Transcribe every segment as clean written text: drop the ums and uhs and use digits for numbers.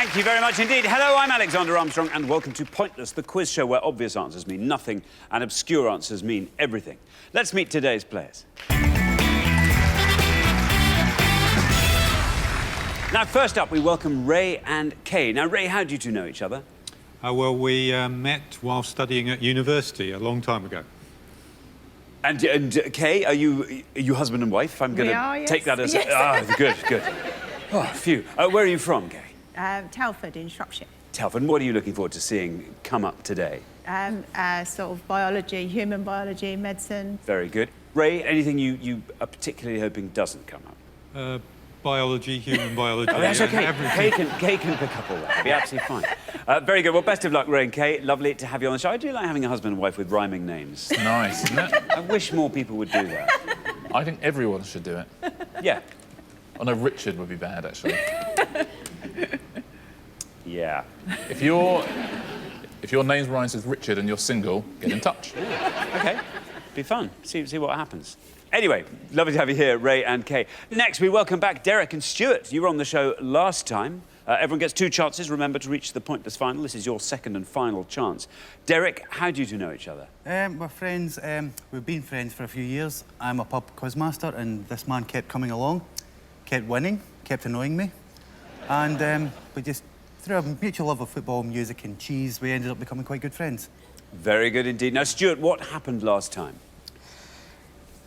Thank you very much indeed. Hello, I'm Alexander Armstrong, and welcome to Pointless, the quiz show where obvious answers mean nothing and obscure answers mean everything. Let's meet today's players. Now, first up, we welcome Ray and Kay. Now, Ray, how do you two know each other? Well, we met while studying at university a long time ago. And Kay, are you husband and wife? I'm going to take that as... Yes. Ah, good, good. Oh, phew. Where are you from, Kay? Telford in Shropshire. Telford. What are you looking forward to seeing come up today? Sort of biology, human biology, medicine. Very good. Ray, anything you are particularly hoping doesn't come up? Biology, human biology. Oh, that's OK. Kay can pick up all that. It'll be absolutely fine. Very good. Well, best of luck, Ray and Kay. Lovely to have you on the show. I do like having a husband and wife with rhyming names. Nice, isn't it? I wish more people would do that. I think everyone should do it. Yeah. Oh, no, Richard would be bad, actually. Yeah. If your name rhymes with Richard and you're single, get in touch. OK. Be fun. See what happens. Anyway, lovely to have you here, Ray and Kay. Next, we welcome back Derek and Stuart. You were on the show last time. Everyone gets 2 chances, remember, to reach the Pointless final. This is your second and final chance. Derek, how do you two know each other? We're friends. We've been friends for a few years. I'm a pub quizmaster, and this man kept coming along, kept winning, kept annoying me. And we just, through a mutual love of football, music and cheese, we ended up becoming quite good friends. Very good indeed. Now, Stuart, what happened last time?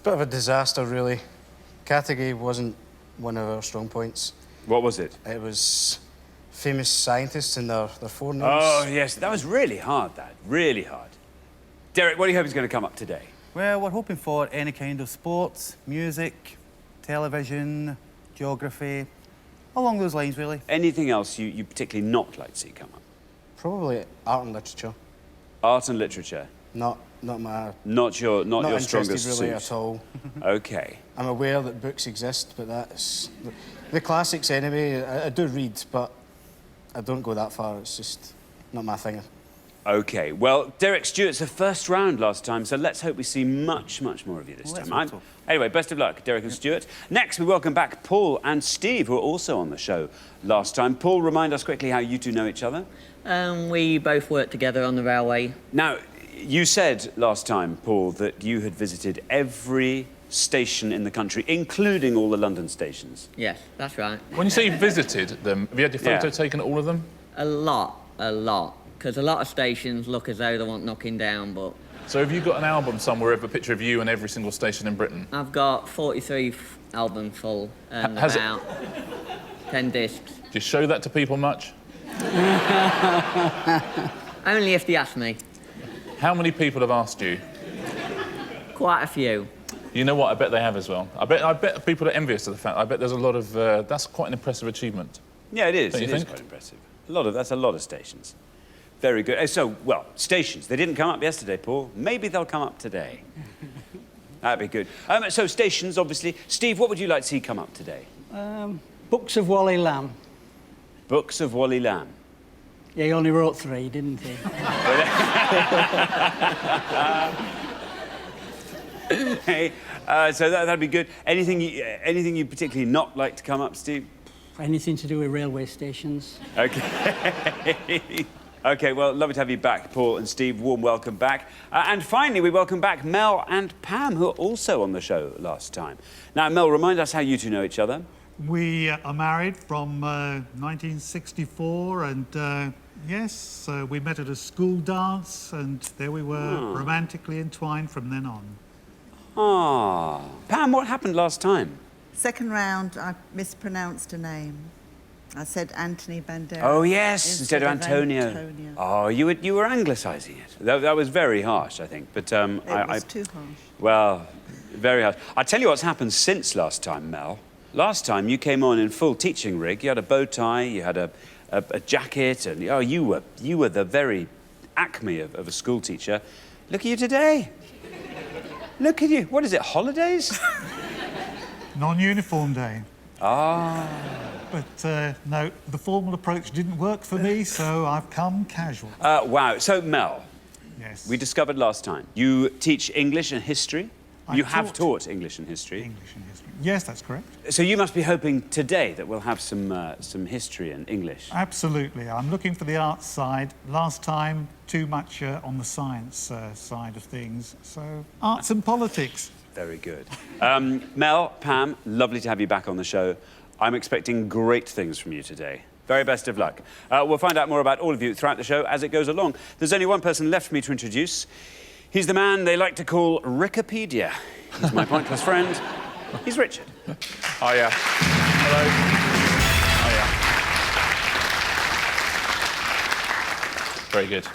Bit of a disaster, really. Category wasn't one of our strong points. What was it? It was famous scientists and their forenames. Oh, yes. That was really hard, that. Really hard. Derek, what do you hope is going to come up today? Well, we're hoping for any kind of sports, music, television, geography, along those lines, really. Anything else you particularly not like to see come up? Probably art and literature. Art and literature? Not my... Not your strongest really suit? at all. OK. I'm aware that books exist, but that's... The classics, anyway, I do read, but I don't go that far. It's just not my thing. OK. Well, Derek, Stuart's the first round last time, so let's hope we see much, much more of you this time. Anyway, best of luck, Derek and Stuart. Next, we welcome back Paul and Steve, who were also on the show last time. Paul, remind us quickly how you two know each other. We both worked together on the railway. Now, you said last time, Paul, that you had visited every station in the country, including all the London stations. Yes, that's right. When you say you visited them, have you had your photo Yeah. taken at all of them? A lot. Because a lot of stations look as though they want knocking down, but... So have you got an album somewhere of a picture of you in every single station in Britain? I've got 43 albums full and about 10 discs. Do you show that to people much? Only if they ask me. How many people have asked you? Quite a few. You know what? I bet they have as well. I bet people are envious of the fact. I bet there's a lot of... that's quite an impressive achievement. Yeah, it is. Don't you It is think? quite impressive. That's a lot of stations. Very good. So, well, stations. They didn't come up yesterday, Paul. Maybe they'll come up today. That'd be good. So, stations, obviously. Steve, what would you like to see come up today? Books of Wally Lamb. Books of Wally Lamb. Yeah, he only wrote 3, didn't he? Hey, so that'd be good. Anything you particularly not like to come up, Steve? Anything to do with railway stations. OK. OK, well, lovely to have you back, Paul and Steve. Warm welcome back. And finally, we welcome back Mel and Pam, who are also on the show last time. Now, Mel, remind us how you two know each other. We are married from 1964, and yes, we met at a school dance, and there we were, romantically entwined from then on. Ah. Pam, what happened last time? Second round, I mispronounced a name. I said Anthony Banderas. Oh, yes, instead of Antonio. Oh, you were anglicising it. That was very harsh, I think. But it was too harsh. Well, very harsh. I'll tell you what's happened since last time, Mel. Last time, you came on in full teaching rig. You had a bow tie, you had a jacket, and you were the very acme of a school teacher. Look at you today. Look at you. What is it, holidays? Non-uniform day. Ah. But no, the formal approach didn't work for me, so I've come casual. Wow. So, Mel. Yes. We discovered last time you teach English and history You have taught English and history. English and history. Yes, that's correct. So you must be hoping today that we'll have some history and English. Absolutely. I'm looking for the arts side. Last time, too much on the science side of things. So, arts and politics. Very good. Mel, Pam, lovely to have you back on the show. I'm expecting great things from you today. Very best of luck. We'll find out more about all of you throughout the show as it goes along. There's only one person left for me to introduce. He's the man they like to call Rickopedia. He's my pointless friend. He's Richard. Hiya. Hello. Hiya. Very good.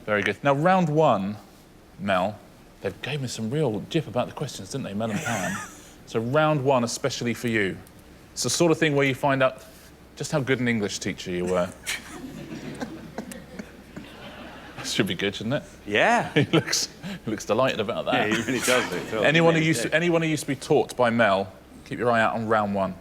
Very good. Now, round one, Mel, they gave me some real jip about the questions, didn't they, Mel and Pam? So round one, especially for you. It's the sort of thing where you find out just how good an English teacher you were. Should be good, shouldn't it? Yeah. He looks delighted about that. Yeah, he really does look. Anyone who used to be taught by Mel, keep your eye out on round one.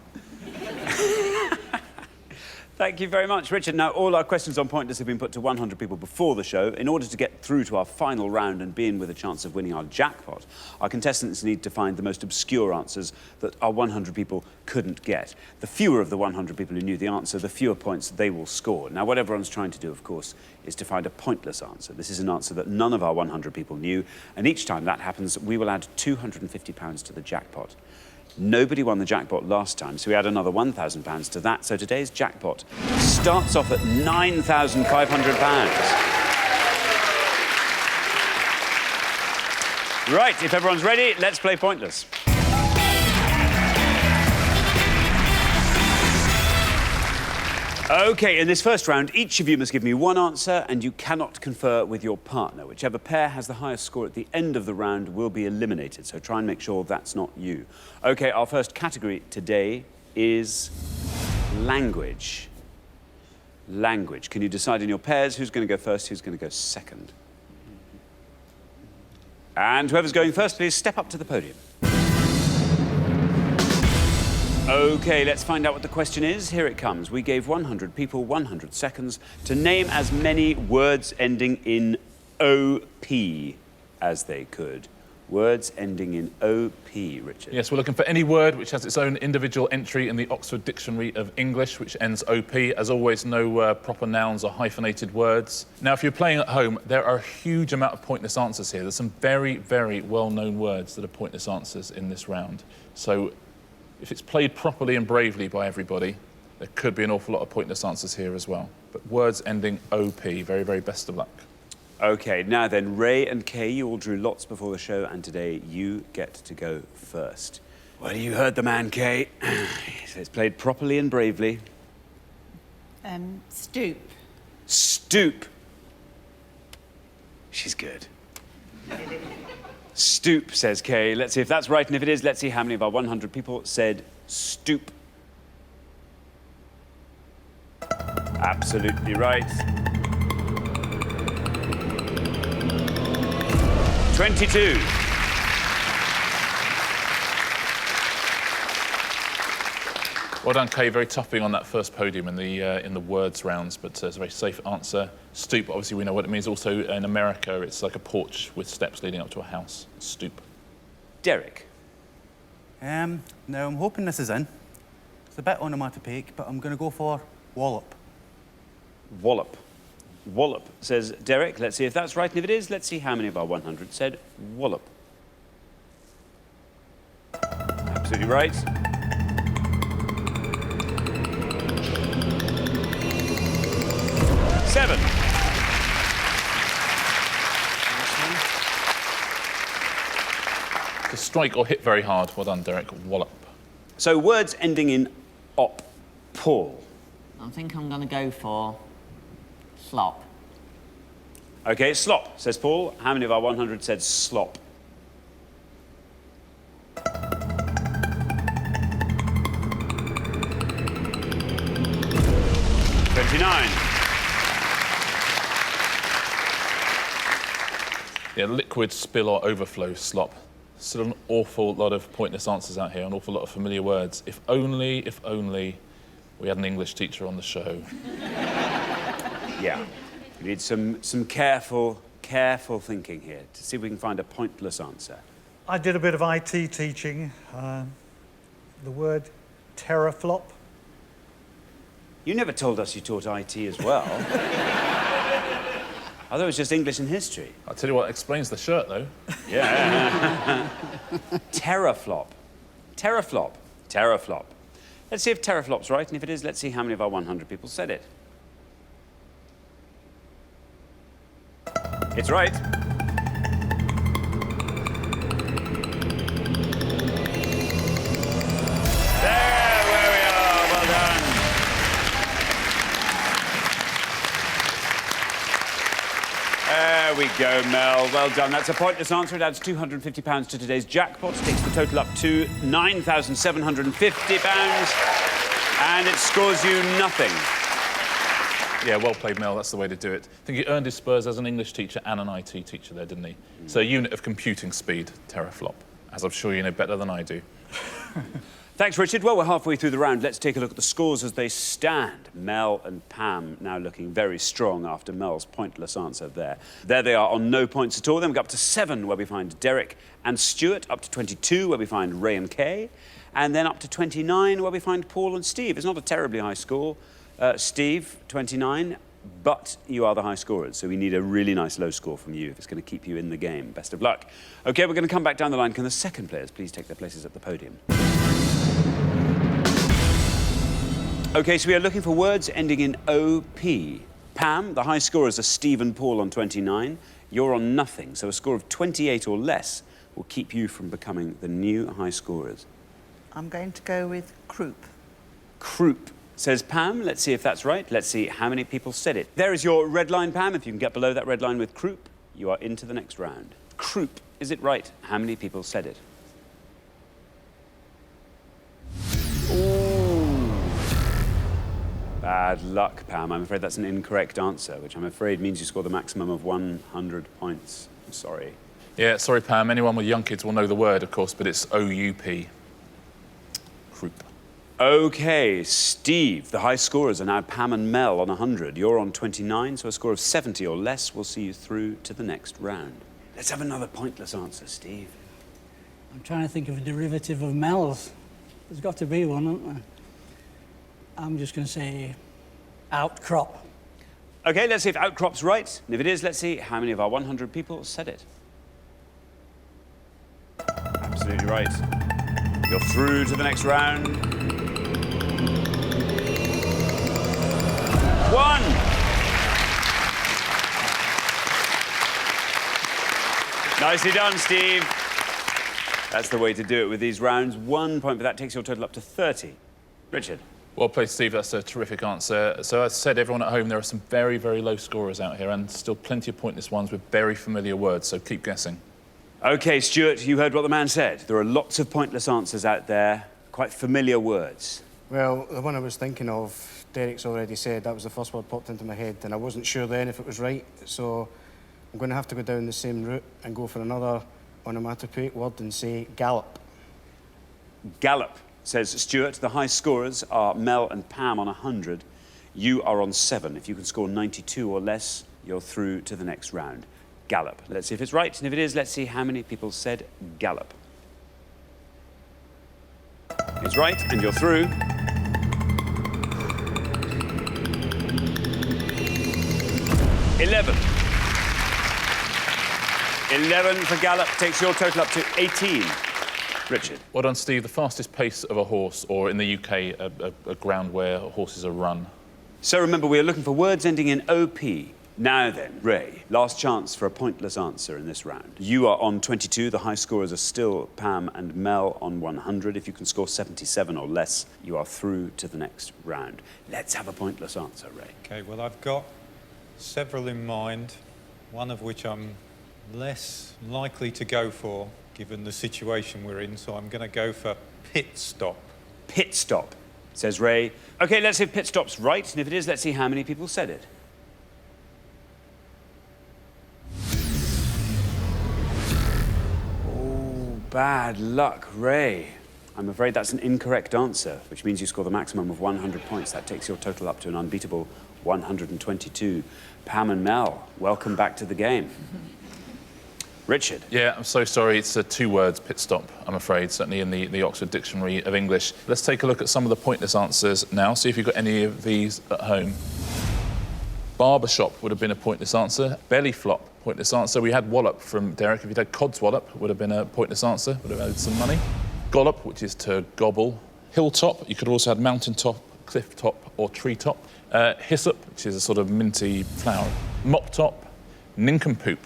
Thank you very much, Richard. Now, all our questions on Pointless have been put to 100 people before the show. In order to get through to our final round and be in with a chance of winning our jackpot, our contestants need to find the most obscure answers that our 100 people couldn't get. The fewer of the 100 people who knew the answer, the fewer points they will score. Now, what everyone's trying to do, of course, is to find a pointless answer. This is an answer that none of our 100 people knew, and each time that happens, we will add £250 to the jackpot. Nobody won the jackpot last time, so we add another £1,000 to that. So today's jackpot starts off at £9,500. Right, if everyone's ready, let's play Pointless. OK, in this first round, each of you must give me one answer and you cannot confer with your partner. Whichever pair has the highest score at the end of the round will be eliminated, so try and make sure that's not you. OK, our first category today is language. Language. Can you decide in your pairs who's going to go first, who's going to go second? And whoever's going first, please step up to the podium. OK, let's find out what the question is. Here it comes. We gave 100 people 100 seconds to name as many words ending in OP as they could. Words ending in OP, Richard. Yes, we're looking for any word which has its own individual entry in the Oxford Dictionary of English, which ends OP. As always, no proper nouns or hyphenated words. Now, if you're playing at home, there are a huge amount of pointless answers here. There's some very, very well-known words that are pointless answers in this round. So, if it's played properly and bravely by everybody, there could be an awful lot of pointless answers here as well. But words ending OP, very, very best of luck. OK, now then, Ray and Kay, you all drew lots before the show, and today you get to go first. Well, you heard the man, Kay. He says played properly and bravely. Stoop. Stoop. She's good. Stoop, says Kay. Let's see if that's right, and if it is, let's see how many of our 100 people said stoop. Absolutely right. 22. Well done, Kay. Very tough being on that first podium in the words rounds, but it's a very safe answer. Stoop, obviously we know what it means. Also, in America, it's like a porch with steps leading up to a house. Stoop. Derek. Now, I'm hoping this is in. It's a bit onomatopoeic, but I'm going to go for wallop. Wallop. Wallop, says Derek. Let's see if that's right, and if it is, let's see how many of our 100 said wallop. Absolutely right. 7. To strike or hit very hard. Well done, Derek. Wallop. So words ending in op. Paul. I think I'm going to go for slop. OK, slop, says Paul. How many of our 100 said slop? Yeah, liquid, spill or overflow, slop. Still an awful lot of pointless answers out here, an awful lot of familiar words. If only we had an English teacher on the show. Yeah. We need some careful thinking here to see if we can find a pointless answer. I did a bit of IT teaching. The word teraflop. You never told us you taught IT as well. I thought it was just English and history. I'll tell you what explains the shirt, though. Yeah. Teraflop. Teraflop. Teraflop. Let's see if teraflop's right, and if it is, let's see how many of our 100 people said it. It's right. There we go, Mel. Well done. That's a pointless answer. It adds £250 to today's jackpot. Takes the total up to £9,750. And it scores you nothing. Yeah, well played, Mel. That's the way to do it. I think he earned his spurs as an English teacher and an IT teacher there, didn't he? So a unit of computing speed, teraflop, as I'm sure you know better than I do. Thanks, Richard. Well, we're halfway through the round. Let's take a look at the scores as they stand. Mel and Pam now looking very strong after Mel's pointless answer there. There they are on no points at all. Then we go up to 7, where we find Derek and Stuart. Up to 22, where we find Ray and Kay. And then up to 29, where we find Paul and Steve. It's not a terribly high score. Steve, 29, but you are the high scorers, so we need a really nice low score from you if it's going to keep you in the game. Best of luck. OK, we're going to come back down the line. Can the second players please take their places at the podium? OK, so we are looking for words ending in OP. Pam, the high scorers are Steve and Paul on 29. You're on nothing, so a score of 28 or less will keep you from becoming the new high scorers. I'm going to go with croup. Croup, says Pam. Let's see if that's right. Let's see how many people said it. There is your red line, Pam. If you can get below that red line with croup, you are into the next round. Croup, is it right? How many people said it? Ooh. Bad luck, Pam. I'm afraid that's an incorrect answer, which I'm afraid means you score the maximum of 100 points. I'm sorry. Yeah, sorry, Pam. Anyone with young kids will know the word, of course, but it's OUP. Croup. OK, Steve, the high scorers are now Pam and Mel on 100. You're on 29, so a score of 70 or less will see you through to the next round. Let's have another pointless answer, Steve. I'm trying to think of a derivative of Mel's. There's got to be one, hasn't there? I'm just going to say outcrop. OK, let's see if outcrop's right. And if it is, let's see how many of our 100 people said it. Absolutely right. You're through to the next round. 1. Nicely done, Steve. That's the way to do it with these rounds. 1 point for that takes your total up to 30. Richard. Well played, Steve. That's a terrific answer. So as I said, everyone at home, there are some very, very low scorers out here and still plenty of pointless ones with very familiar words, so keep guessing. OK, Stuart, you heard what the man said. There are lots of pointless answers out there, quite familiar words. Well, the one I was thinking of, Derek's already said, that was the first word popped into my head, and I wasn't sure then if it was right, so I'm going to have to go down the same route and go for another onomatopoeic word and say gallop. Gallop, says Stuart. The high scorers are Mel and Pam on 100. You are on 7. If you can score 92 or less, you're through to the next round. Gallop. Let's see if it's right, and if it is, let's see how many people said gallop. It's right, and you're through. 11. 11 for gallop takes your total up to 18. Richard. Well done, Steve. The fastest pace of a horse, or in the UK, a ground where horses are run. So remember, we are looking for words ending in OP. Now then, Ray, last chance for a pointless answer in this round. You are on 22. The high scorers are still Pam and Mel on 100. If you can score 77 or less, you are through to the next round. Let's have a pointless answer, Ray. OK, well, I've got several in mind, one of which I'm less likely to go for, given the situation we're in, so I'm going to go for pit stop. Pit stop, says Ray. OK, let's see if pit stop's right, and if it is, let's see how many people said it. Bad luck, Ray. I'm afraid that's an incorrect answer, which means you score the maximum of 100 points. That takes your total up to an unbeatable 122. Pam and Mel, welcome back to the game. Richard. Yeah, I'm so sorry. It's 2 words, pit stop, I'm afraid, certainly in the Oxford Dictionary of English. Let's take a look at some of the pointless answers now, see if you've got any of these at home. Barbershop would have been a pointless answer. Belly flop, pointless answer. We had wallop from Derek. If you'd had codswallop, would have been a pointless answer, would have added some money. Gollop, which is to gobble. Hilltop, you could also have mountaintop, cliff top, or treetop. Hyssop, which is a sort of minty flower. Mop top, nincompoop.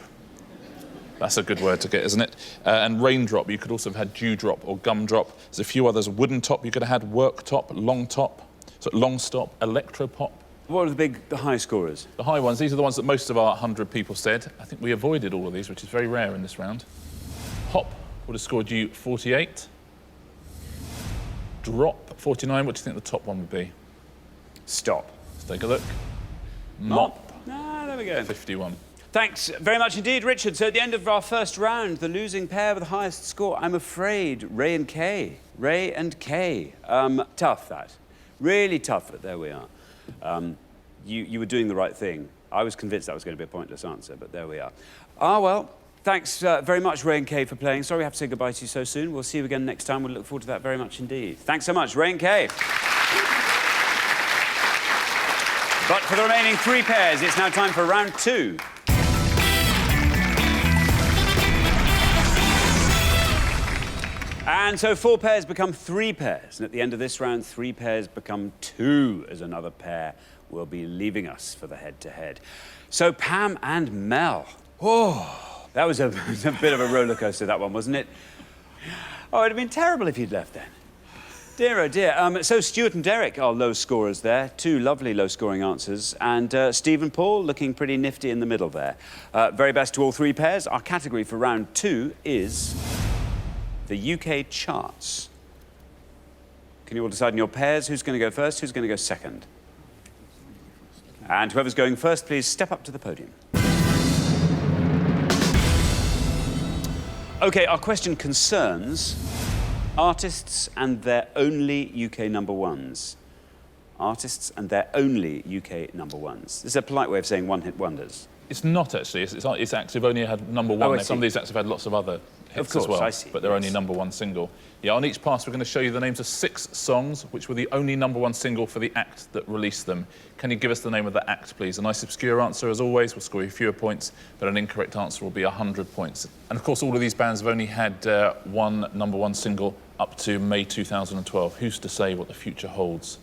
That's a good word to get, isn't it? And raindrop, you could also have had dewdrop or gumdrop. There's a few others. Wooden top, you could have had work top, long top, so long stop, electropop. What are the high scorers? The high ones, these are the ones that most of our 100 people said. I think we avoided all of these, which is very rare in this round. Hop would have scored you 48. Drop, 49. What do you think the top one would be? Stop. Let's take a look. Mop. Ah, there we go. 51. Thanks very much indeed, Richard. So at the end of our first round, the losing pair with the highest score, I'm afraid, Ray and Kay. Ray and Kay. Tough, that. Really tough, but there we are. You were doing the right thing. I was convinced that was going to be a pointless answer, but there we are. Ah, well, thanks very much, Ray and Kay, for playing. Sorry we have to say goodbye to you so soon. We'll see you again next time. We'll look forward to that very much indeed. Thanks so much, Ray and Kay. But for the remaining 3 pairs, it's now time for round 2. And so 4 pairs become 3 pairs. And at the end of this round, 3 pairs become 2, as another pair will be leaving us for the head-to-head. So Pam and Mel. Oh, that was a bit of a roller coaster, that one, wasn't it? Oh, it'd have been terrible if you'd left then. Dear, oh dear. So Stuart and Derek are low scorers there. 2 lovely low-scoring answers. And Steve and Paul looking pretty nifty in the middle there. Very best to all 3 pairs. Our category for round 2 is the UK charts. Can you all decide in your pairs who's going to go first, who's going to go second? And whoever's going first, please step up to the podium. OK, our question concerns artists and their only UK number ones. Artists and their only UK number ones. This is a polite way of saying one-hit wonders. It's not, actually. It's acts have only had number 1. Some of these acts have had lots of other hits as well, I see. But they're only number 1 single. Yeah, on each pass, we're going to show you the names of 6 songs which were the only number 1 single for the act that released them. Can you give us the name of the act, please? A nice obscure answer, as always, will score you fewer points, but an incorrect answer will be 100 points. And, of course, all of these bands have only had 1 number 1 single up to May 2012. Who's to say what the future holds?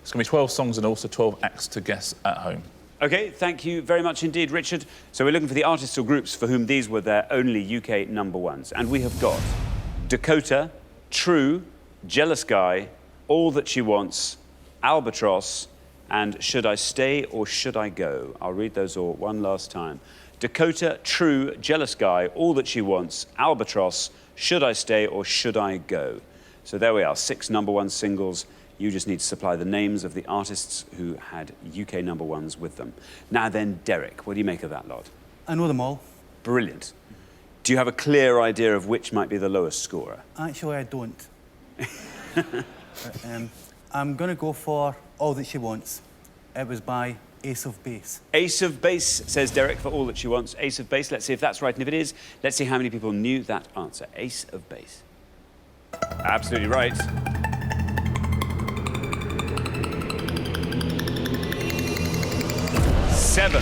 It's going to be 12 songs and also 12 acts to guess at home. OK, thank you very much indeed, Richard. So we're looking for the artists or groups for whom these were their only UK number 1s. And we have got Dakota, True, Jealous Guy, All That She Wants, Albatross, and Should I Stay or Should I Go? I'll read those all one last time. Dakota, True, Jealous Guy, All That She Wants, Albatross, Should I Stay or Should I Go? So there we are, 6 number 1 singles. You just need to supply the names of the artists who had UK number 1s with them. Now then, Derek, what do you make of that lot? I know them all. Brilliant. Do you have a clear idea of which might be the lowest scorer? Actually, I don't. I'm going to go for All That She Wants. It was by Ace of Base. Ace of Base, says Derek, for All That She Wants. Ace of Base, let's see if that's right. And if it is, let's see how many people knew that answer. Ace of Base. Absolutely right. Seven.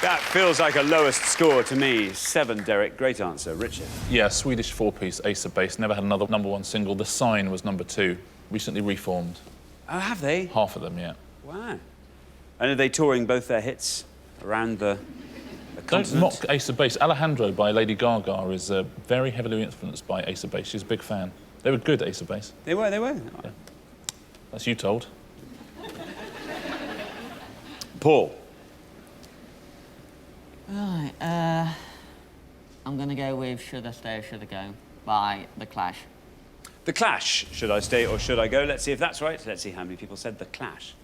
That feels like a lowest score to me. 7, Derek. Great answer. Richard? Yeah, Swedish 4-piece, Ace of Base. Never had another number 1 single. The Sign was number 2. Recently reformed. Oh, have they? Half of them, yeah. Wow. And are they touring both their hits around the continent? Don't mock Ace of Base. Alejandro by Lady Gaga is very heavily influenced by Ace of Base. She's a big fan. They were good, Ace of Base. They were? Yeah. That's you told. Paul? Right, I'm going to go with Should I Stay or Should I Go by The Clash. The Clash. Should I stay or should I go? Let's see if that's right. Let's see how many people said The Clash.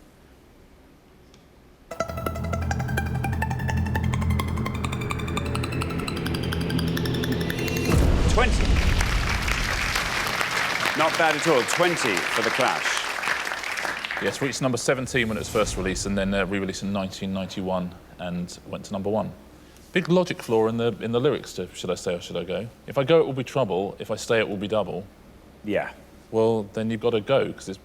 20. Not bad at all. 20 for The Clash. Yes, reached number 17 when it was first released and then re-released in 1991. and went to #1. Big logic flaw in the lyrics to Should I Stay or Should I Go? If I go, it will be trouble. If I stay, it will be double. Yeah. Well, then you've got to go, because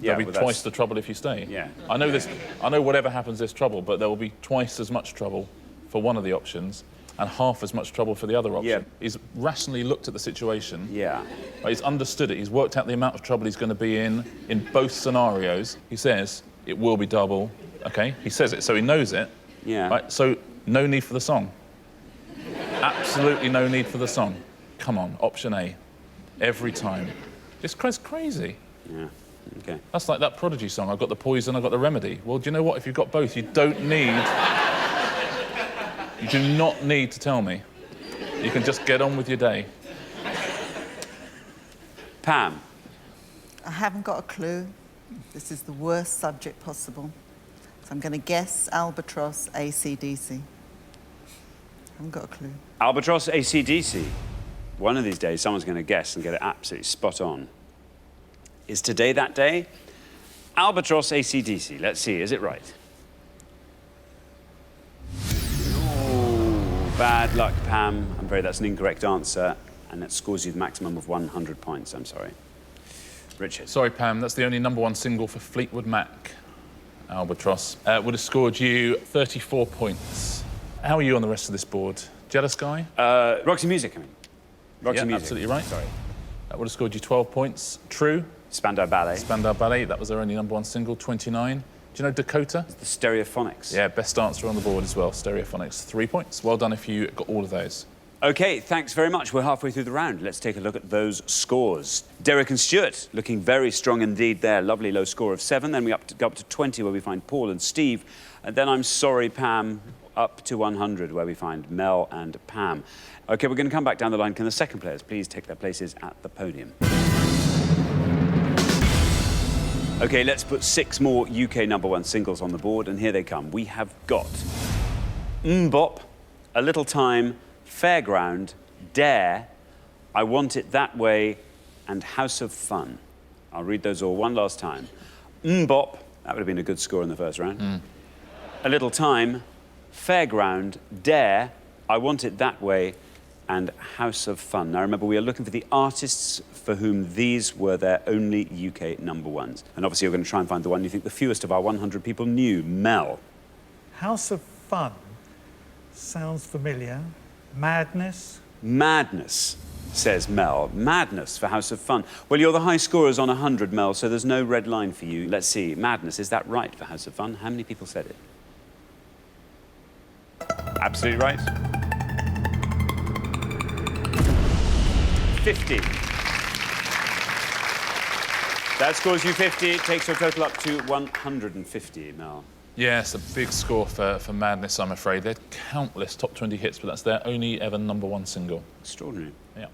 there'll be well, twice the trouble if you stay. Yeah. I know whatever happens, there's trouble, but there will be twice as much trouble for one of the options and half as much trouble for the other option. Yeah. He's rationally looked at the situation. Yeah. He's understood it. He's worked out the amount of trouble he's going to be in both scenarios. He says, it will be double. OK? He says it, so he knows it. Yeah. Right? So, no need for the song. Absolutely no need for the song. Come on, option A. Every time. It's crazy. Yeah. Okay. That's like that Prodigy song, I've got the poison, I've got the remedy. Well, do you know what? If you've got both, you don't need... You do not need to tell me. You can just get on with your day. Pam. I haven't got a clue. This is the worst subject possible. So I'm going to guess Albatross, AC/DC. I haven't got a clue. Albatross, AC/DC. One of these days, someone's going to guess and get it absolutely spot on. Is today that day? Albatross, AC/DC. Let's see, is it right? Oh, bad luck, Pam. I'm afraid that's an incorrect answer, and that scores you the maximum of 100 points. I'm sorry. Richard. Sorry, Pam, that's the only #1 single for Fleetwood Mac. Albatross. Would have scored you 34 points. How are you on the rest of this board? Jealous guy? Roxy Music, I mean. Roxy Music. Absolutely right. Sorry. That would have scored you 12 points. True. Spandau Ballet. Spandau Ballet, that was their only #1 single, 29. Do you know Dakota? The Stereophonics. Yeah, best answer on the board as well, Stereophonics. 3 points. Well done if you got all of those. OK, thanks very much. We're halfway through the round. Let's take a look at those scores. Derek and Stuart looking very strong indeed there. Lovely low score of 7. Then we go up to 20, where we find Paul and Steve. And then I'm sorry, Pam, up to 100, where we find Mel and Pam. OK, we're going to come back down the line. Can the second players please take their places at the podium? OK, let's put 6 more UK #1 singles on the board, and here they come. We have got Mbop, A Little Time, Fairground, Dare, I Want It That Way, and House of Fun. I'll read those all one last time. Mbop, that would have been a good score in the first round. A Little Time, Fairground, Dare, I Want It That Way, and House of Fun. Now remember, we are looking for the artists for whom these were their only UK #1s. And obviously you're going to try and find the one you think the fewest of our 100 people knew. Mel. House of Fun sounds familiar. Madness? Madness, says Mel. Madness for House of Fun. Well, you're the high scorers on 100, Mel, so there's no red line for you. Let's see. Madness, is that right for House of Fun? How many people said it? Absolutely right. 50. That scores you 50. It takes your total up to 150, Mel. Yeah, it's a big score for Madness, I'm afraid. They had countless top 20 hits, but that's their only ever #1 single. Extraordinary. Yeah.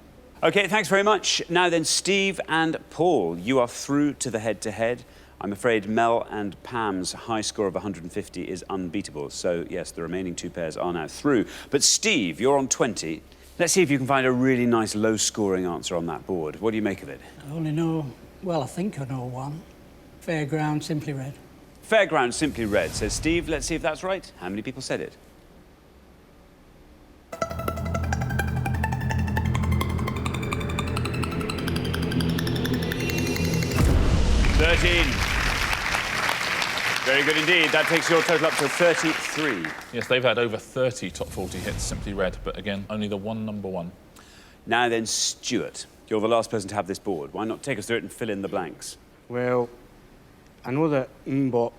OK, thanks very much. Now then, Steve and Paul, you are through to the head-to-head. I'm afraid Mel and Pam's high score of 150 is unbeatable. So, yes, the remaining 2 pairs are now through. But Steve, you're on 20. Let's see if you can find a really nice low-scoring answer on that board. What do you make of it? I only know, well, I think I know one. Fairground, Simply Red. Fairground, Simply Red, says Steve. Let's see if that's right. How many people said it? 13. Very good indeed. That takes your total up to 33. Yes, they've had over 30 top 40 hits, Simply Red, but again, only the one #1. Now then, Stuart, you're the last person to have this board. Why not take us through it and fill in the blanks? Well, I know that Mbop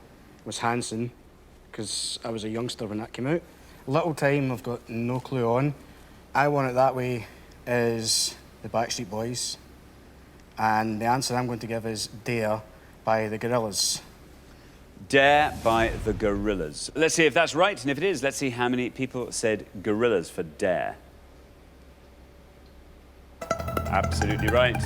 was Hanson, because I was a youngster when that came out. Little Time, I've got no clue on. I Want It That Way is the Backstreet Boys. And the answer I'm going to give is Dare by the Gorillaz. Dare by the Gorillaz. Let's see if that's right, and if it is, let's see how many people said Gorillaz for Dare. Absolutely right.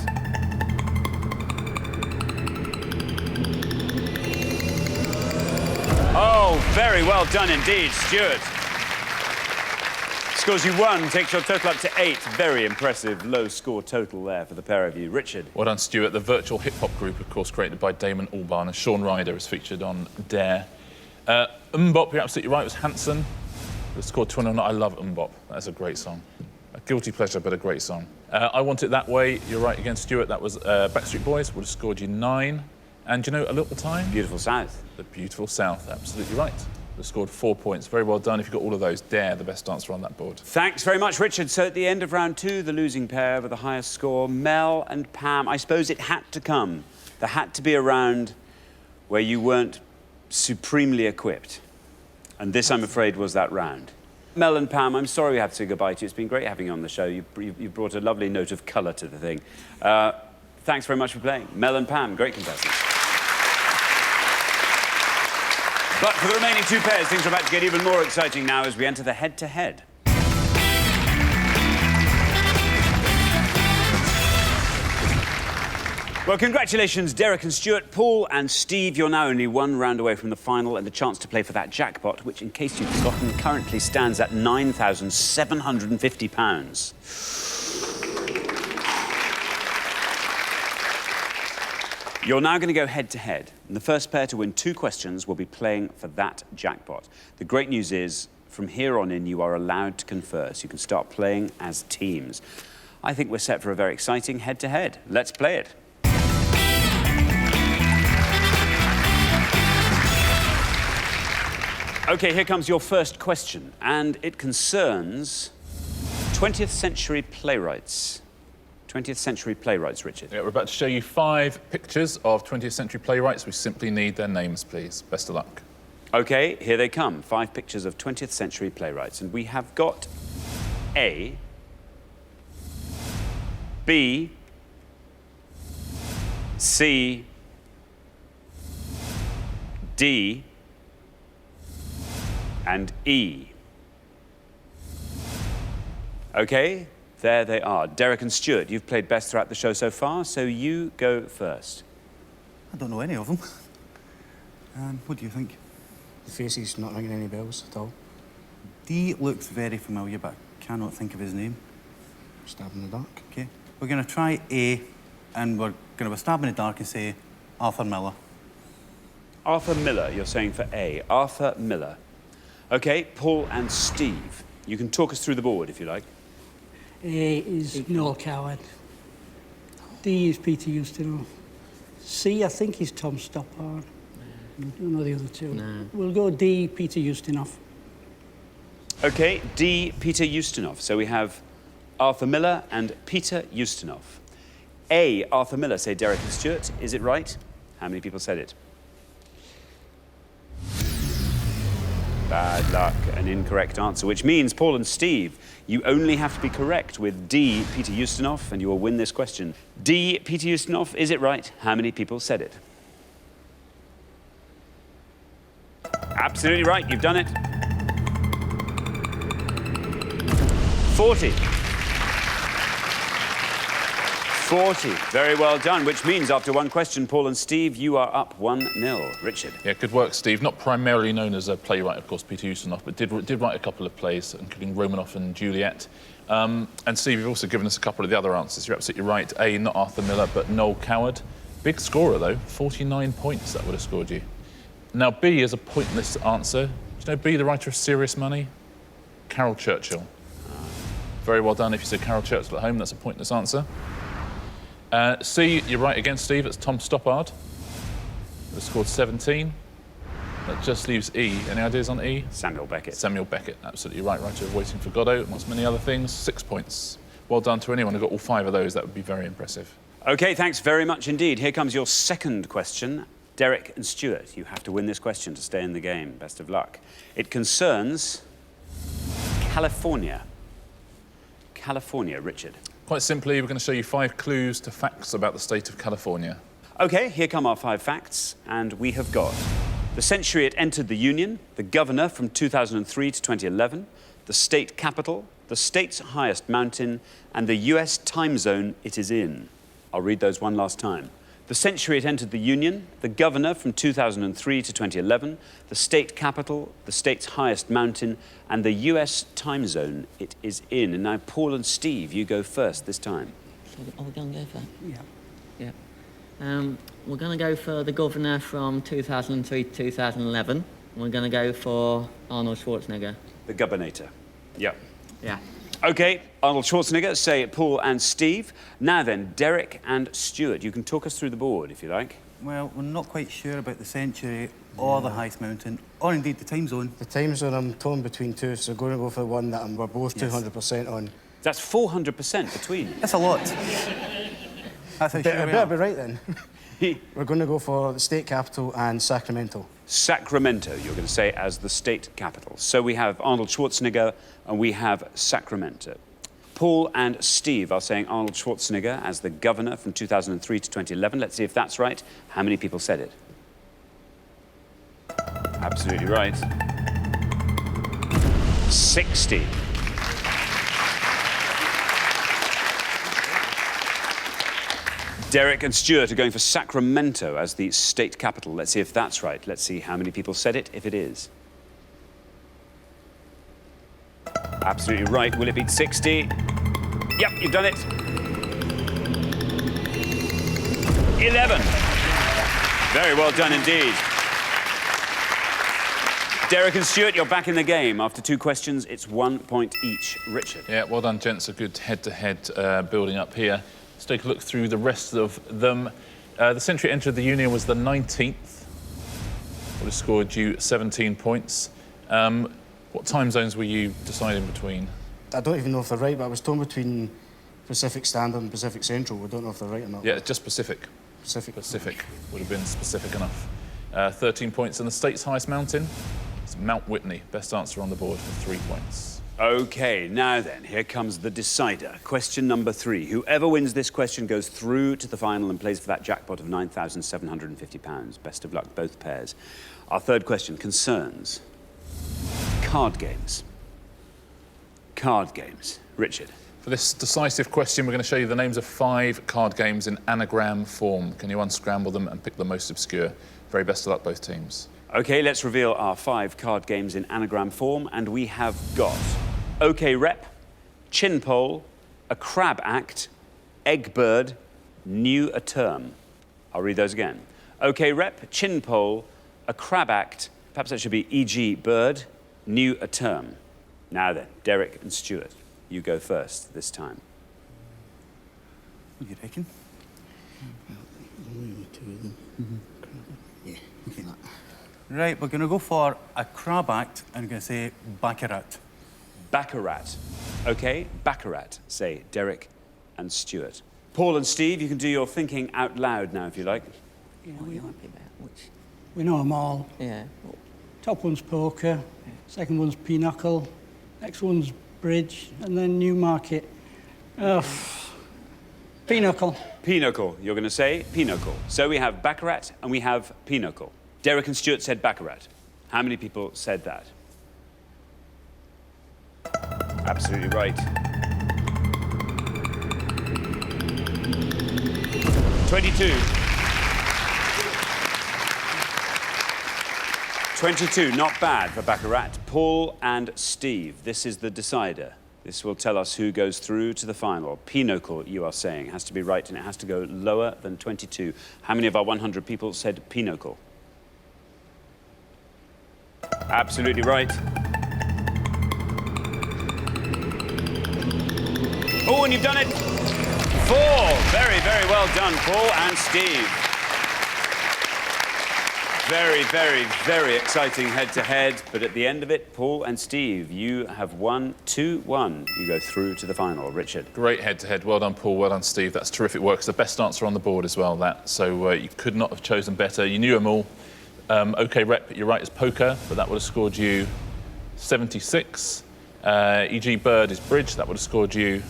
Oh, very well done indeed, Stuart. Scores you 1, takes your total up to 8. Very impressive low score total there for the pair of you. Richard. Well done, Stuart. The virtual hip-hop group, of course, created by Damon Albarn, and Sean Ryder is featured on Dare. Mbop, you're absolutely right, it was Hanson. The score 20. I love Mbop. That's a great song. A guilty pleasure, but a great song. I Want It That Way. You're right against Stuart. That was Backstreet Boys. Would have scored you 9. And do you know a little time? Beautiful South. The Beautiful South. Absolutely right. Would have scored 4 points. Very well done. If you got all of those, Dare, the best answer on that board. Thanks very much, Richard. So at the end of round 2, the losing pair with the highest score, Mel and Pam. I suppose it had to come. There had to be a round where you weren't supremely equipped. And this, I'm afraid, was that round. Mel and Pam, I'm sorry we have to say goodbye to you. It's been great having you on the show. You brought a lovely note of colour to the thing. Thanks very much for playing. Mel and Pam, great contestants. But for the remaining 2 pairs, things are about to get even more exciting now as we enter the head-to-head. Well, congratulations, Derek and Stuart. Paul and Steve, you're now only 1 round away from the final and the chance to play for that jackpot, which, in case you've forgotten, currently stands at £9,750. You're now going to go head-to-head, and the first pair to win 2 questions will be playing for that jackpot. The great news is, from here on in, you are allowed to confer, so you can start playing as teams. I think we're set for a very exciting head-to-head. Let's play it. OK, here comes your first question, and it concerns 20th century playwrights. 20th century playwrights, Richard. Yeah, we're about to show you 5 pictures of 20th century playwrights. We simply need their names, please. Best of luck. OK, here they come. 5 pictures of 20th century playwrights. And we have got A, B, C, D, and E. OK, there they are. Derek and Stuart, you've played best throughout the show so far, so you go first. I don't know any of them. What do you think? The face's not ringing any bells at all. D looks very familiar, but I cannot think of his name. Stab in the dark. OK, we're going to try A, and we're going to stab in the dark and say Arthur Miller. Arthur Miller, you're saying for A. Arthur Miller. OK, Paul and Steve, you can talk us through the board if you like. A is Noel Coward. D is Peter Ustinov. C, I think, is Tom Stoppard. I don't know the other 2. No. We'll go D, Peter Ustinov. OK, D, Peter Ustinov. So we have Arthur Miller and Peter Ustinov. A, Arthur Miller, say Derek and Stuart. Is it right? How many people said it? Bad luck, an incorrect answer, which means, Paul and Steve, you only have to be correct with D, Peter Ustinov, and you will win this question. D, Peter Ustinov, is it right? How many people said it? Absolutely right, you've done it. 40. 40. Very well done, which means after 1 question, Paul and Steve, you are up 1-0. Richard. Yeah, good work, Steve. Not primarily known as a playwright, of course, Peter Ustinov, but did write a couple of plays, including Romanoff and Juliet. And Steve, you've also given us a couple of the other answers. You're absolutely right. A, not Arthur Miller, but Noel Coward. Big scorer, though. 49 points that would have scored you. Now, B is a pointless answer. Do you know B, the writer of Serious Money? Carol Churchill. Very well done. If you said Carol Churchill at home, that's a pointless answer. C, you're right again, Steve. It's Tom Stoppard. They scored 17. That just leaves E. Any ideas on E? Samuel Beckett. Samuel Beckett, absolutely right. Writer of Waiting for Godot, amongst many other things. 6 points. Well done to anyone who got all 5 of those. That would be very impressive. OK, thanks very much indeed. Here comes your second question. Derek and Stuart, you have to win this question to stay in the game. Best of luck. It concerns California. California, Richard. Quite simply, we're going to show you 5 clues to facts about the state of California. OK, here come our 5 facts, and we have got the century it entered the Union, the governor from 2003 to 2011, the state capital, the state's highest mountain, and the US time zone it is in. I'll read those one last time. The century it entered the Union, the governor from 2003 to 2011, the state capital, the state's highest mountain, and the US time zone it is in. And now, Paul and Steve, you go first this time. So are we going to go for? Yeah. Yeah. We're going to go for the governor from 2003 to 2011. We're going to go for Arnold Schwarzenegger. The Gubernator. Yep. Yeah. OK, Arnold Schwarzenegger, say Paul and Steve. Now then, Derek and Stuart, you can talk us through the board, if you like. Well, we're not quite sure about the century or the highest mountain, or indeed the time zone. The time zone, I'm torn between two, so going to go for the one that we're both Yes. 200% on. That's 400% between you. That's a lot. That's how sure I we better are. be right then. We're going to go for the state capital and Sacramento. Sacramento, you're going to say, as the state capital. So we have Arnold Schwarzenegger and we have Sacramento. Paul and Steve are saying Arnold Schwarzenegger as the governor from 2003 to 2011. Let's see if that's right. How many people said it? Absolutely right. 60. Derek and Stuart are going for Sacramento as the state capital. Let's see if that's right. Let's see how many people said it, if it is. Absolutely right. Will it beat 60? Yep, you've done it. 11. Very well done indeed. Derek and Stuart, you're back in the game. After 2 questions, it's 1 point each. Richard. Yeah, well done, gents. A good head-to-head building up here. Let's take a look through the rest of them. The century entered the Union was the 19th. Would have scored you 17 points. What time zones were you deciding between? I don't even know if they're right, but I was torn between Pacific Standard and Pacific Central. I don't know if they're right or not. Yeah, just Pacific. Pacific would have been specific enough. 13 points. And the state's highest mountain? It's Mount Whitney. Best answer on the board for 3 points. OK, now then, here comes the decider. Question number 3. Whoever wins this question goes through to the final and plays for that jackpot of £9,750. Best of luck, both pairs. Our third question concerns card games. Card games. Richard. For this decisive question, we're going to show you the names of 5 card games in anagram form. Can you unscramble them and pick the most obscure? Very best of luck, both teams. OK, let's reveal our 5 card games in anagram form, and we have got OK Rep, Chin Pole, A Crab Act, Egg Bird, New a Term. I'll read those again. OK Rep, Chin Pole, A Crab Act, perhaps that should be E.G. Bird, New a Term. Now then, Derek and Stuart, you go first this time. What do you reckon? Yeah. Okay. Right, we're going to go for A Crab Act, and I'm going to say Baccarat. Baccarat. OK, Baccarat, say Derek and Stuart. Paul and Steve, you can do your thinking out loud now, if you like. Yeah, What are you happy about? Which? we know them all. Yeah. Top one's poker, second one's pinochle, next one's bridge, and then Newmarket. Pinochle. Pinochle, you're going to say Pinochle. So we have Baccarat and we have Pinochle. Derek and Stuart said Baccarat. How many people said that? Absolutely right. 22. 22, not bad for Baccarat. Paul and Steve, this is the decider. This will tell us who goes through to the final. Pinochle, you are saying, has to be right and it has to go lower than 22. How many of our 100 people said Pinochle? Absolutely right. Oh, and you've done it. 4. Very, very well done, Paul and Steve. Very, very, very exciting head-to-head. But at the end of it, Paul and Steve, you have won 2-1. You go through to the final. Richard. Great head-to-head. Well done, Paul. Well done, Steve. That's terrific work. It's the best answer on the board as well, that. So you could not have chosen better. You knew them all. OK Rep, you're right, is poker, but that would have scored you 76. E.G. Bird is bridge. That would have scored you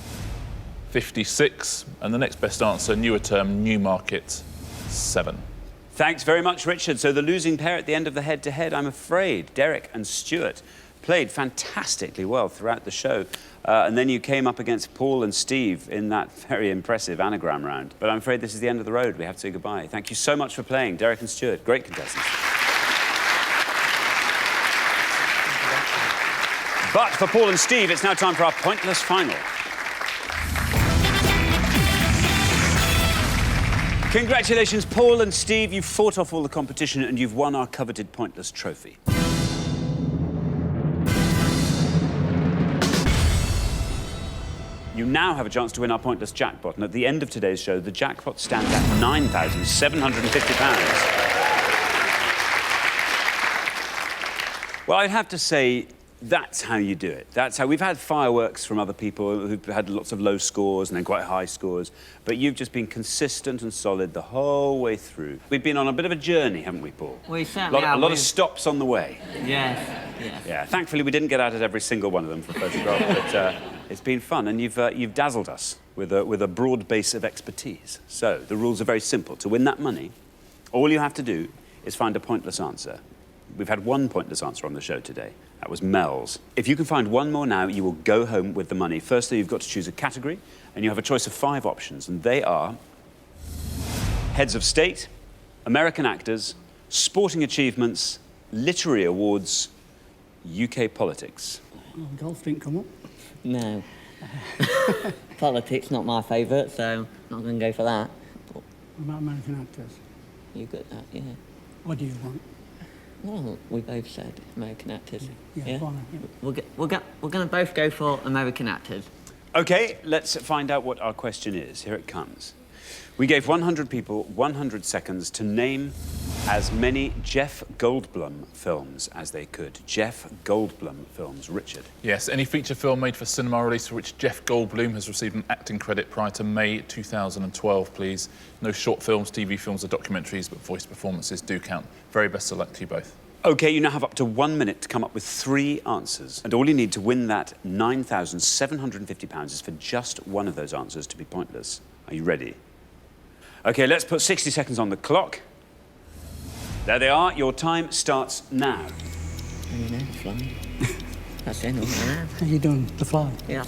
56. And the next best answer, newer term, Newmarket, 7. Thanks very much, Richard. So the losing pair at the end of the head-to-head, I'm afraid, Derek and Stuart, played fantastically well throughout the show. And then you came up against Paul and Steve in that very impressive anagram round. But I'm afraid this is the end of the road. We have to say goodbye. Thank you so much for playing, Derek and Stuart. Great contestants. But for Paul and Steve, it's now time for our pointless final. Congratulations, Paul and Steve. You've fought off all the competition and you've won our coveted pointless trophy. now have a chance to win our pointless jackpot. And at the end of today's show, the jackpot stands at £9,750. Well, I'd have to say, that's how you do it. That's how... We've had fireworks from other people who've had lots of low scores and then quite high scores, but you've just been consistent and solid the whole way through. We've been on a bit of a journey, haven't we, Paul? We certainly have. A lot of stops on the way. Yes, yes. Yeah, thankfully we didn't get out at every single one of them for a photograph, but it's been fun, and you've dazzled us with a broad base of expertise. So, the rules are very simple. To win that money, all you have to do is find a pointless answer. We've had one pointless answer on the show today. That was Mel's. If you can find one more now, you will go home with the money. Firstly, you've got to choose a category, and you have a choice of 5 options, and they are heads of state, American actors, sporting achievements, literary awards, UK politics. Oh, golf didn't come up. No. Politics, not my favourite, so not going to go for that. What about American actors? You got that, yeah. What do you want? Well, we both said American actors. Yeah, go on, yeah. We're going to both go for American actors. OK, let's find out what our question is. Here it comes. We gave 100 people 100 seconds to name as many Jeff Goldblum films as they could. Jeff Goldblum films. Richard? Yes, any feature film made for cinema release for which Jeff Goldblum has received an acting credit prior to May 2012, please. No short films, TV films or documentaries, but voice performances do count. Very best of luck to you both. OK, you now have up to 1 minute to come up with 3 answers. And all you need to win that £9,750 is for just one of those answers to be pointless. Are you ready? OK, let's put 60 seconds on the clock. There they are. Your time starts now. You know, the Fly. That's it, all I know. Have you done The Fly? Yeah,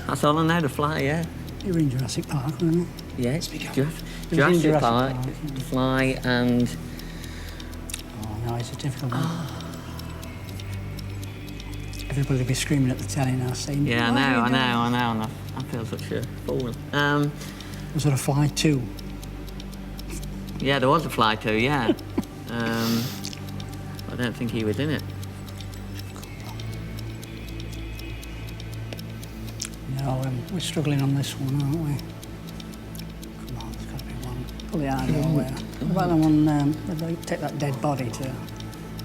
that's all I know, The Fly, yeah. You were in Jurassic Park, weren't you? Yeah, it's Jurassic Park, The Fly, and... Oh, no, it's a difficult one. Everybody will be screaming at the telly now, saying... Yeah, I know, and I feel such a fool. Was there a Fly 2? Yeah, there was a Fly 2, yeah. I don't think he was in it. No, we're struggling on this one, aren't we? Come on, there's got to be one. Pull the hard one there. What about the one where they take that dead body to...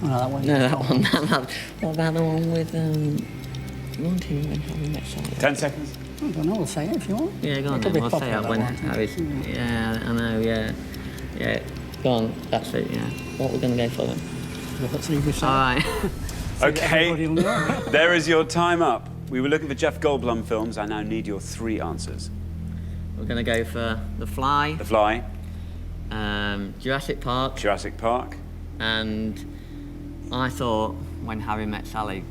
Oh, no, that one. No, that one. What about the one with... Wanting when Harry met Sally? 10 seconds. I don't know, we'll say it if you want. Yeah, go on then, we'll say it when Harry's... Yeah, I know, yeah. Yeah, go on, that's it, yeah. What we're going to go for then? Let's leave this All right. OK, there is your time up. We were looking for Jeff Goldblum films. I now need your 3 answers. We're going to go for The Fly. The Fly. Jurassic Park. Jurassic Park. And I thought When Harry Met Sally.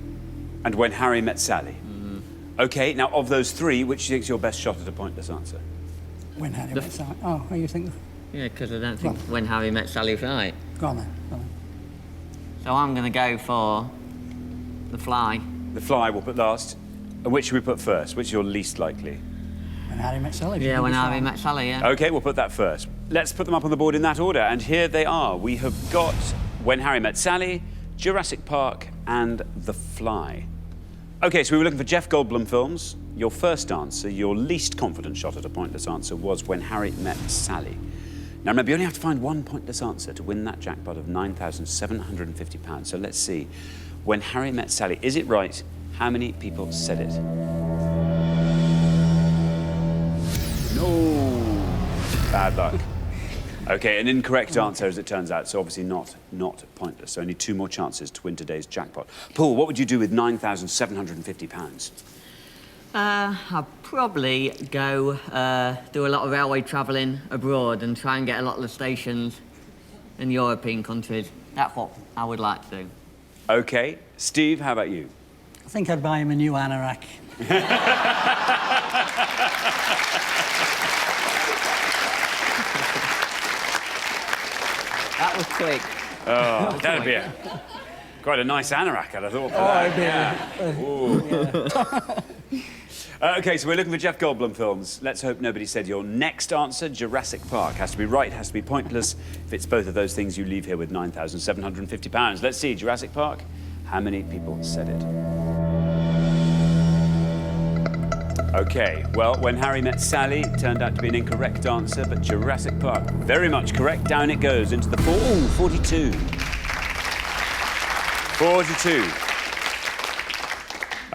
And When Harry Met Sally. OK, now of those 3, which do you think is your best shot at a pointless answer? When Harry Met Sally. Oh, what do you think? Yeah, because I don't think When Harry Met Sally was right. Go on then. So I'm going to go for The Fly. The Fly we'll put last. And which should we put first? Which is your least likely? When Harry Met Sally. Yeah, When Harry Met Sally, yeah. OK, we'll put that first. Let's put them up on the board in that order. And here they are. We have got When Harry Met Sally, Jurassic Park, and The Fly. OK, so we were looking for Jeff Goldblum films. Your first answer, your least confident shot at a pointless answer, was When Harry Met Sally. Now, remember, you only have to find one pointless answer to win that jackpot of £9,750. So let's see. When Harry Met Sally, is it right? How many people said it? No. Bad luck. OK, an incorrect answer, as it turns out, so obviously not pointless. So only 2 more chances to win today's jackpot. Paul, what would you do with £9,750? I'd probably go do a lot of railway travelling abroad and try and get a lot of the stations in European countries. That's what I would like to do. OK. Steve, how about you? I think I'd buy him a new anorak. That was quick. Oh, that'd be quite a nice anorak, I'd have thought. OK, so we're looking for Jeff Goldblum films. Let's hope nobody said your next answer, Jurassic Park. Has to be right, has to be pointless. If it's both of those things, you leave here with £9,750. Let's see, Jurassic Park. How many people said it? OK, well, When Harry Met Sally turned out to be an incorrect answer, but Jurassic Park, very much correct. Down it goes into the 42. 42.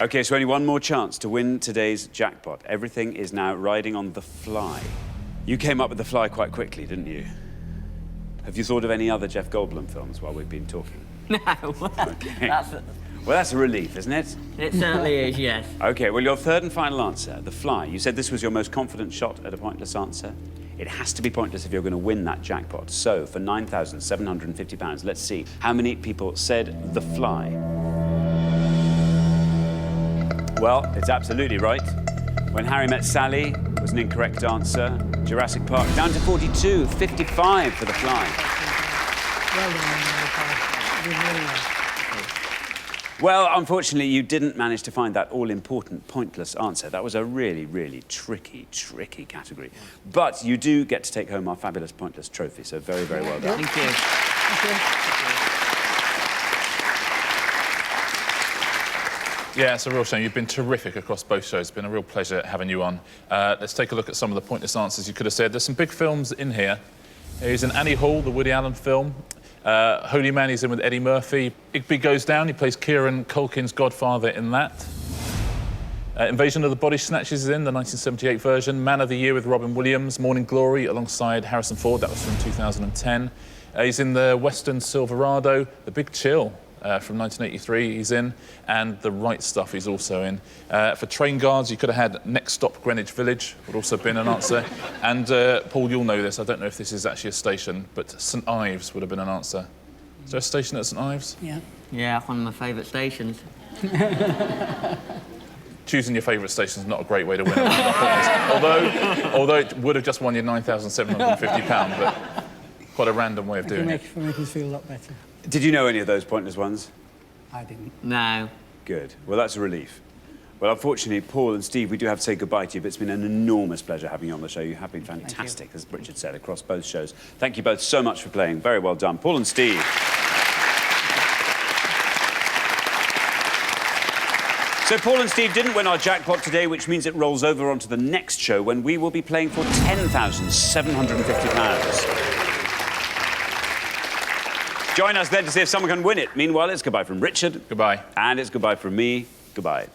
OK, so only one more chance to win today's jackpot. Everything is now riding on The Fly. You came up with The Fly quite quickly, didn't you? Have you thought of any other Jeff Goldblum films while we've been talking? No. OK. Well, that's a relief, isn't it? It certainly is, yes. OK, well, your third and final answer, The Fly. You said this was your most confident shot at a pointless answer. It has to be pointless if you're going to win that jackpot. So, for £9,750, let's see how many people said The Fly. Well, it's absolutely right. When Harry Met Sally was an incorrect answer. Jurassic Park down to 42, 55 for The Fly. Well done, you did really well. Well, unfortunately, you didn't manage to find that all-important, pointless answer. That was a really, really tricky category. But you do get to take home our fabulous pointless trophy, so very, very well done. Thank you. Yeah, it's a real shame. You've been terrific across both shows. It's been a real pleasure having you on. Let's take a look at some of the pointless answers you could have said. There's some big films in here. Here's an Annie Hall, the Woody Allen film. Holy Man, he's in with Eddie Murphy. Igby Goes Down, he plays Kieran Culkin's godfather in that. Invasion of the Body Snatchers is in, the 1978 version. Man of the Year with Robin Williams. Morning Glory alongside Harrison Ford, that was from 2010. He's in the Western Silverado. The Big Chill from 1983 he's in. And The Right Stuff he's also in. For Train Guards, you could have had Next Stop Greenwich Village, would also have been an answer. And Paul, you'll know this, I don't know if this is actually a station, but St Ives would have been an answer. Is there a station at St Ives? Yeah. Yeah, one of my favourite stations. Choosing your favourite station is not a great way to win. although it would have just won you £9,750, but quite a random way of doing it. Make us feel a lot better. Did you know any of those pointless ones? I didn't. No. Good. Well, that's a relief. Well, unfortunately, Paul and Steve, we do have to say goodbye to you, but it's been an enormous pleasure having you on the show. You have been fantastic, as Richard said, across both shows. Thank you both so much for playing. Very well done. Paul and Steve. So Paul and Steve didn't win our jackpot today, which means it rolls over onto the next show when we will be playing for £10,750. Join us then to see if someone can win it. Meanwhile, it's goodbye from Richard. Goodbye. And it's goodbye from me. Goodbye.